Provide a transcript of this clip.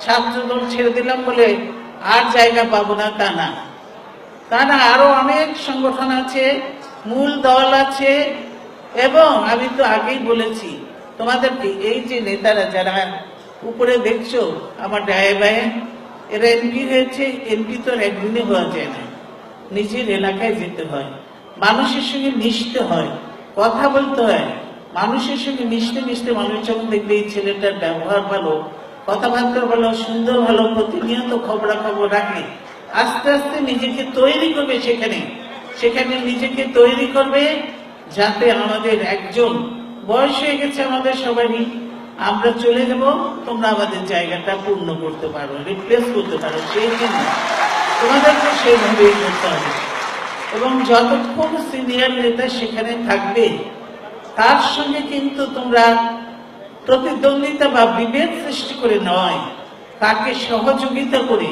ছাত্রদল ছেড়ে দিলাম বলে আর জায়গা পাবো না তা না। আরো অনেক সংগঠন আছে, মূল দল আছে। এবং আমি তো আগেই বলেছি তোমাদেরকে, এই যে নেতারা যারা উপরে দেখছো আমার ডায়ে বায়ে, এরা এমপি হয়েছে। এমপি তো একদিনে হওয়া যায় না, নিজের এলাকায় যেতে হয়, মানুষের সঙ্গে মিশতে হয়, কথা বলতে হয়। মানুষের সঙ্গে মিশতে মিশতে মানুষ যখন দেখবে এই ছেলেটার ব্যবহার ভালো, কথাবার্তা ভালো, সুন্দর ভালো, প্রতিনিয়ত খবরাখবর রাখে, আস্তে আস্তে নিজেকে তৈরি করবে। সেখানে নিজেকে তৈরি করবে, যাতে আমাদের একজন বয়স হয়ে গেছে আমাদের সবারই, আমরা চলে যাব, তোমরা আমাদের জায়গাটা পূর্ণ করতে পারো, রিপ্লেস করতে পারো। সেই জন্য তোমাদেরকে সেইভাবেই করতে হবে। এবং যতক্ষণ সিনিয়র নেতা সেখানে থাকবে, তার সঙ্গে কিন্তু তোমরা প্রতিদ্বন্দ্বিতা বা বিভেদ সৃষ্টি করে নয়, তাকে সহযোগিতা করে